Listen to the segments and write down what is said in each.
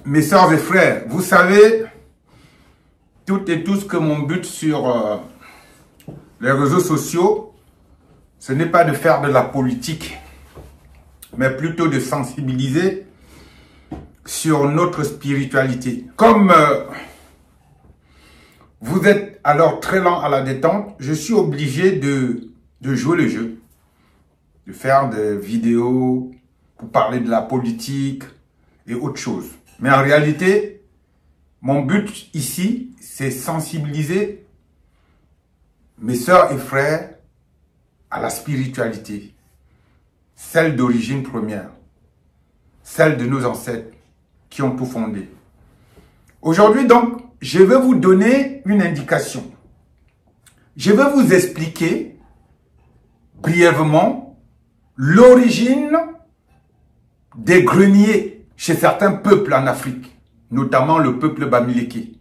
Mes sœurs et frères, vous savez toutes et tous que mon but sur les réseaux sociaux, ce n'est pas de faire de la politique, mais plutôt de sensibiliser sur notre spiritualité. Comme vous êtes alors très lent à la détente, je suis obligé de jouer le jeu, de faire des vidéos pour parler de la politique et autre chose. Mais en réalité, mon but ici, c'est sensibiliser mes sœurs et frères à la spiritualité, celle d'origine première, celle de nos ancêtres qui ont tout fondé. Aujourd'hui donc, je vais vous donner une indication. Je vais vous expliquer brièvement l'origine des greniers chez certains peuples en Afrique, notamment le peuple Bamileke,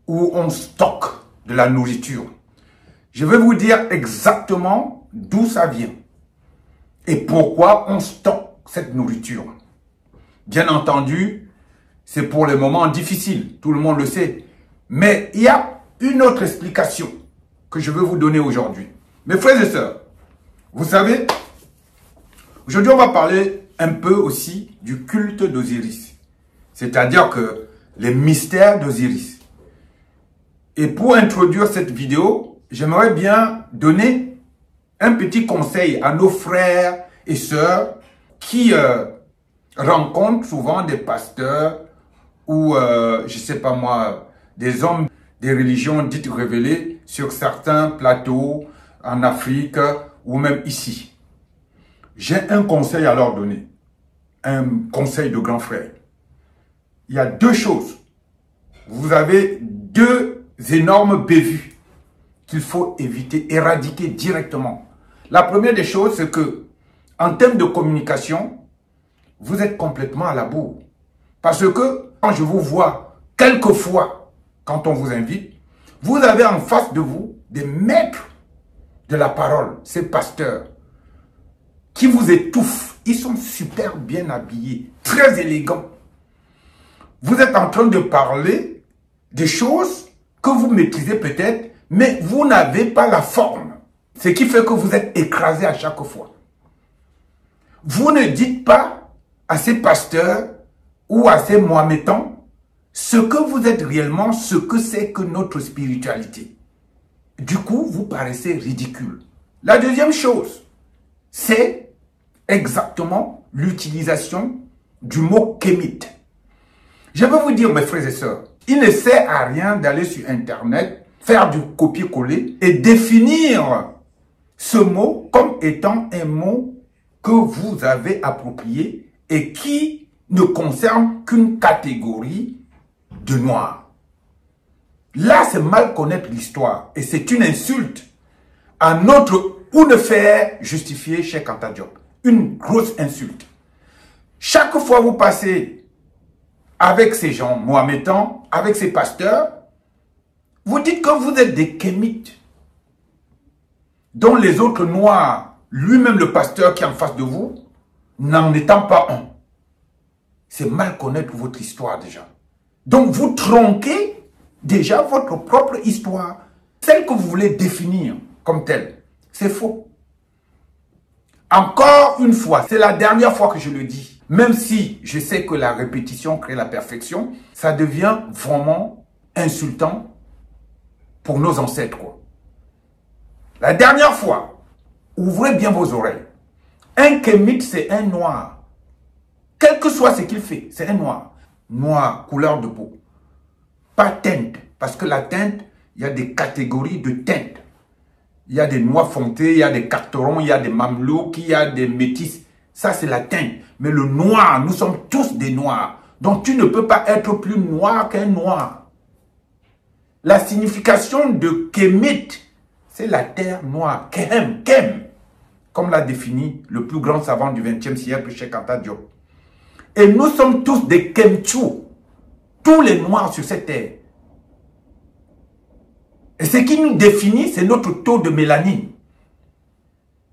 où on stocke de la nourriture. Je vais vous dire exactement d'où ça vient et pourquoi on stocke cette nourriture. Bien entendu, c'est pour les moments difficiles, tout le monde le sait. Mais il y a une autre explication que je veux vous donner aujourd'hui. Mes frères et sœurs, vous savez, aujourd'hui on va parler un peu aussi du culte d'Osiris, c'est-à-dire que les mystères d'Osiris. Et pour introduire cette vidéo, j'aimerais bien donner un petit conseil à nos frères et sœurs qui rencontrent souvent des pasteurs ou, je sais pas moi, des hommes des religions dites révélées sur certains plateaux en Afrique ou même ici. J'ai un conseil à leur donner. Un conseil de grand frère. Il y a deux choses. Vous avez deux énormes bévues qu'il faut éviter, éradiquer directement. La première des choses, c'est que, en termes de communication, vous êtes complètement à la bourre. Parce que, quand je vous vois, quelquefois, quand on vous invite, vous avez en face de vous des maîtres de la parole, ces pasteurs, qui vous étouffent. Ils sont super bien habillés, très élégants. Vous êtes en train de parler des choses que vous maîtrisez peut-être, mais vous n'avez pas la forme. Ce qui fait que vous êtes écrasé à chaque fois. Vous ne dites pas à ces pasteurs ou à ces mohamétans ce que vous êtes réellement, ce que c'est que notre spiritualité. Du coup, vous paraissez ridicule. La deuxième chose, c'est exactement l'utilisation du mot kémite. Je vais vous dire, mes frères et sœurs, il ne sert à rien d'aller sur Internet, faire du copier-coller et définir ce mot comme étant un mot que vous avez approprié et qui ne concerne qu'une catégorie de noirs. Là, c'est mal connaître l'histoire et c'est une insulte à notre ou ne faire justifier Cheikh Anta Diop. Une grosse insulte. Chaque fois que vous passez avec ces gens mohamétans, avec ces pasteurs, vous dites que vous êtes des kémites, dont les autres noirs, lui-même le pasteur qui est en face de vous, n'en étant pas un. C'est mal connaître votre histoire déjà. Donc vous tronquez déjà votre propre histoire, celle que vous voulez définir comme telle. C'est faux. Encore une fois, c'est la dernière fois que je le dis. Même si je sais que la répétition crée la perfection, ça devient vraiment insultant pour nos ancêtres, quoi. La dernière fois, ouvrez bien vos oreilles. Un kémite, c'est un noir. Quel que soit ce qu'il fait, c'est un noir. Noir, couleur de peau. pas teinte. Parce que la teinte, il y a des catégories de teintes. Il y a des noix foncées, il y a des carterons, il y a des mamelouks, il y a des métis. Ça, c'est la teinte. Mais le noir, nous sommes tous des noirs. Donc, tu ne peux pas être plus noir qu'un noir. La signification de Kemet, c'est la terre noire. Kem, comme l'a défini le plus grand savant du XXe siècle, Cheikh Anta Diop. Et nous sommes tous des Kemchou. Tous les noirs sur cette terre. Et ce qui nous définit, c'est notre taux de mélanine.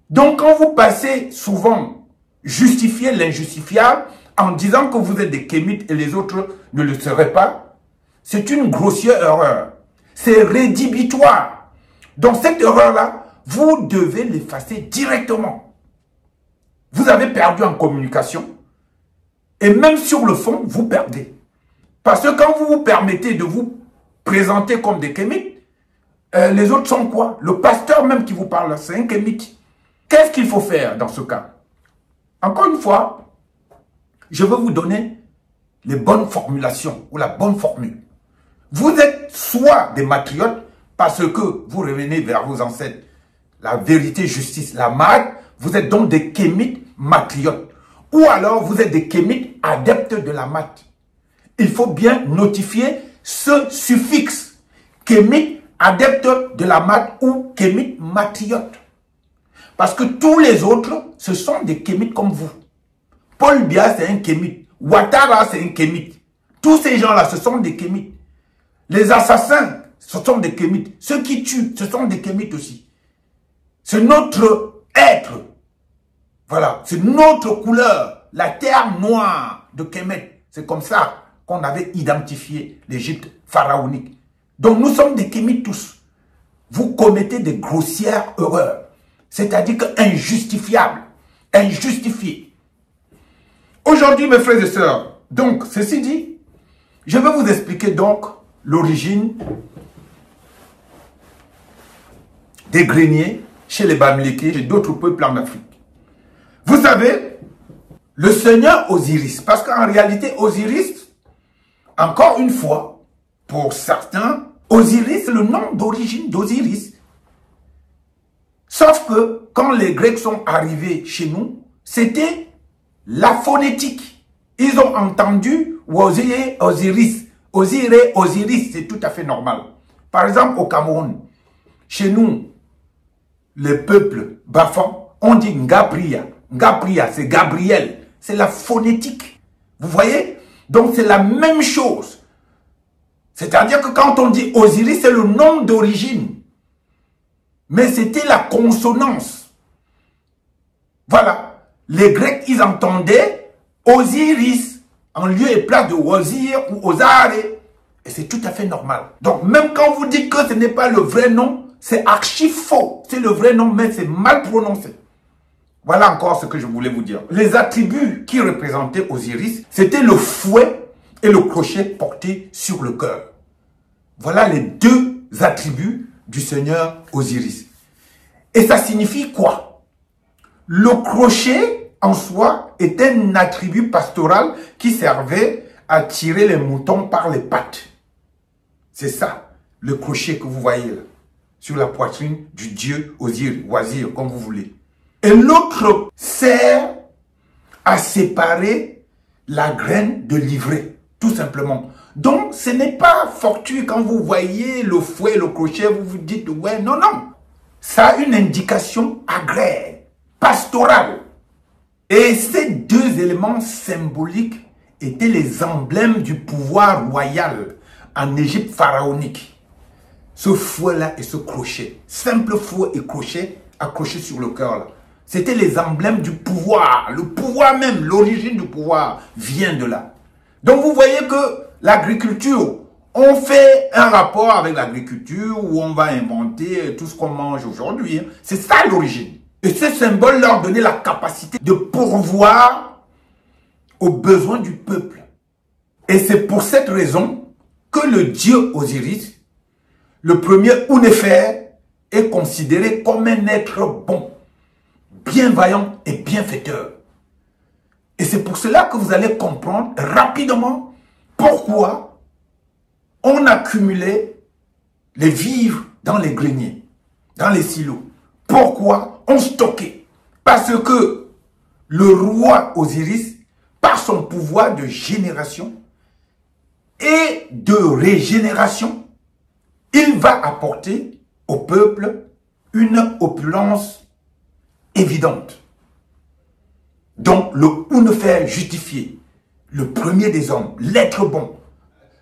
Donc, quand vous passez souvent justifier l'injustifiable en disant que vous êtes des kémites et les autres ne le seraient pas, c'est une grossière erreur. C'est rédhibitoire. Donc, cette erreur-là, vous devez l'effacer directement. Vous avez perdu en communication et même sur le fond, vous perdez. Parce que quand vous vous permettez de vous présenter comme des kémites, les autres sont quoi? Le pasteur même qui vous parle, c'est un kémite. Qu'est-ce qu'il faut faire dans ce cas? Encore une fois, je veux vous donner les bonnes formulations ou la bonne formule. Vous êtes soit des matriotes parce que vous revenez vers vos ancêtres, la vérité, justice, la marque, vous êtes donc des kémites matriotes. Ou alors vous êtes des kémites adeptes de la mat. Il faut bien notifier ce suffixe. Kémite adepte de la mat ou kémite matriote. Parce que tous les autres, ce sont des kémites comme vous. Paul Biya, c'est un kémite. Ouattara, c'est un kémite. Tous ces gens-là, ce sont des kémites. Les assassins, ce sont des kémites. Ceux qui tuent, ce sont des kémites aussi. C'est notre être. Voilà, c'est notre couleur. La terre noire de Kemet. C'est comme ça qu'on avait identifié l'Égypte pharaonique. Donc nous sommes des kémites tous. Vous commettez des grossières erreurs. C'est-à-dire que injustifiable, injustifié. Aujourd'hui, mes frères et sœurs, donc, ceci dit, je vais vous expliquer donc l'origine des greniers chez les Bamileke et d'autres peuples en Afrique. Vous savez, le Seigneur Osiris, parce qu'en réalité, Osiris, encore une fois, pour certains, Osiris, c'est le nom d'origine d'Osiris. Sauf que quand les Grecs sont arrivés chez nous, c'était la phonétique. Ils ont entendu Osiré, Osiris. Osiré, Osiris, c'est tout à fait normal. Par exemple, au Cameroun, chez nous, les peuples bafans, on dit Ngabria. Ngabria, c'est Gabriel. C'est la phonétique. Vous voyez? Donc c'est la même chose. C'est-à-dire que quand on dit Osiris, c'est le nom d'origine. Mais c'était la consonance. Voilà. Les Grecs, ils entendaient Osiris en lieu et place de Osir ou Osare. Et c'est tout à fait normal. Donc, même quand vous dites que ce n'est pas le vrai nom, c'est archi faux. C'est le vrai nom, mais c'est mal prononcé. Voilà encore ce que je voulais vous dire. Les attributs qui représentaient Osiris, c'était le fouet et le crochet porté sur le cœur. Voilà les deux attributs du Seigneur Osiris. Et ça signifie quoi? Le crochet en soi est un attribut pastoral qui servait à tirer les moutons par les pattes. C'est ça, le crochet que vous voyez là, sur la poitrine du dieu Osiris, Wazir, comme vous voulez. Et l'autre sert à séparer la graine de l'ivraie, tout simplement. Donc, ce n'est pas fortuit quand vous voyez le fouet, le crochet, vous vous dites, ouais, non, non. Ça a une indication agraire, pastorale. Et ces deux éléments symboliques étaient les emblèmes du pouvoir royal en Égypte pharaonique. Ce fouet-là et ce crochet, simple fouet et crochet accroché sur le cœur là. C'était les emblèmes du pouvoir. Le pouvoir même, l'origine du pouvoir vient de là. Donc vous voyez que l'agriculture, on fait un rapport avec l'agriculture où on va inventer tout ce qu'on mange aujourd'hui. C'est ça l'origine. Et ce symbole leur donnait la capacité de pourvoir aux besoins du peuple. Et c'est pour cette raison que le dieu Osiris, le premier Ounéfer, est considéré comme un être bon, bienveillant et bienfaiteur. Et c'est pour cela que vous allez comprendre rapidement pourquoi on accumulait les vivres dans les greniers, dans les silos. Pourquoi? On stockait. Parce que le roi Osiris, par son pouvoir de génération et de régénération, il va apporter au peuple une opulence évidente. Donc, le Unnefer justifié, le premier des hommes, l'être bon,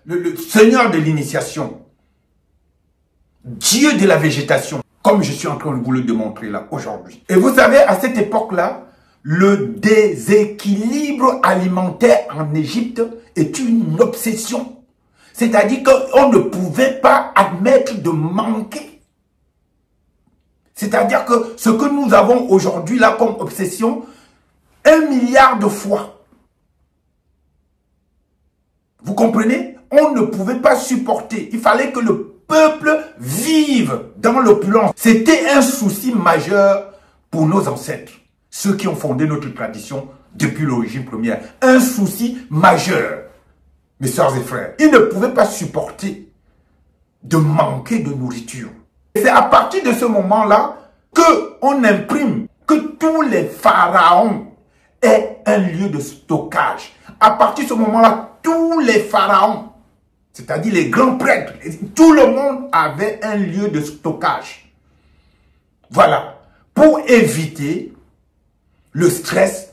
le seigneur de l'initiation, Dieu de la végétation, comme je suis en train de vous le démontrer là aujourd'hui. Et vous savez, à cette époque-là, le déséquilibre alimentaire en Égypte est une obsession. C'est-à-dire qu'on ne pouvait pas admettre de manquer. C'est-à-dire que ce que nous avons aujourd'hui là comme obsession, 1 milliard de fois. Vous comprenez? On ne pouvait pas supporter. Il fallait que le peuple vive dans l'opulence. C'était un souci majeur pour nos ancêtres, ceux qui ont fondé notre tradition depuis l'origine première. Un souci majeur, mes sœurs et frères. Ils ne pouvaient pas supporter de manquer de nourriture. C'est à partir de ce moment-là qu'on imprime que tous les pharaons aient un lieu de stockage. À partir de ce moment-là, tous les pharaons, c'est-à-dire les grands prêtres, tout le monde avait un lieu de stockage. Voilà, pour éviter le stress,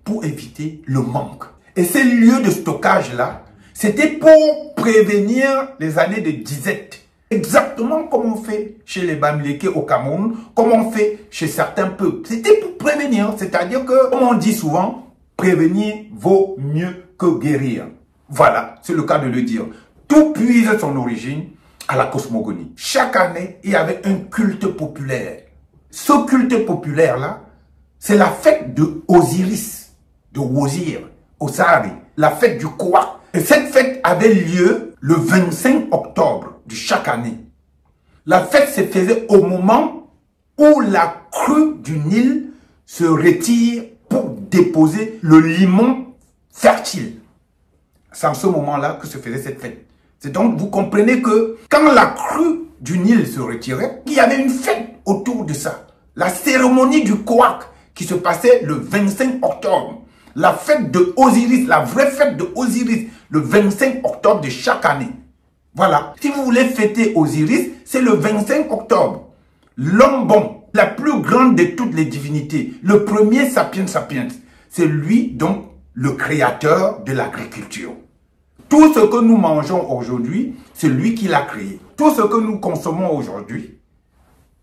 pour éviter le manque. Et ces lieux de stockage-là, c'était pour prévenir les années de disette. Exactement comme on fait chez les Bamileke au Cameroun, comme on fait chez certains peuples. C'était pour prévenir, c'est-à-dire que, comme on dit souvent, prévenir vaut mieux que guérir. Voilà, c'est le cas de le dire. Tout puise son origine à la cosmogonie. Chaque année, il y avait un culte populaire. Ce culte populaire-là, c'est la fête de Osiris, de Wosir, Osari, la fête du Kwa. Et cette fête avait lieu le 25 octobre de chaque année. La fête se faisait au moment où la crue du Nil se retire pour déposer le limon fertile. C'est en ce moment-là que se faisait cette fête. C'est donc, vous comprenez que quand la crue du Nil se retirait, il y avait une fête autour de ça. La cérémonie du Kouak qui se passait le 25 octobre. La fête de Osiris, la vraie fête de Osiris, le 25 octobre de chaque année. Voilà. Si vous voulez fêter Osiris, c'est le 25 octobre. L'homme bon, la plus grande de toutes les divinités, le premier sapiens sapiens, c'est lui donc le créateur de l'agriculture. Tout ce que nous mangeons aujourd'hui, c'est lui qui l'a créé. Tout ce que nous consommons aujourd'hui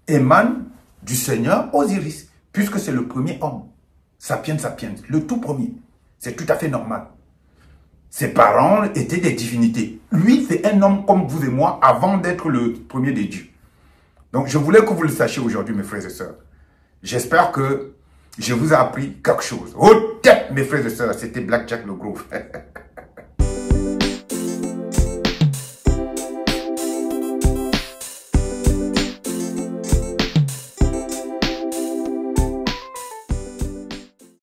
émane du Seigneur Osiris, puisque c'est le premier homme. Sapiens sapiens, le tout premier. C'est tout à fait normal. Ses parents étaient des divinités. Lui, c'est un homme comme vous et moi avant d'être le premier des dieux. Donc, je voulais que vous le sachiez aujourd'hui, mes frères et sœurs. J'espère que je vous ai appris quelque chose. Au tête, mes frères et sœurs, c'était Black Jack le Groove.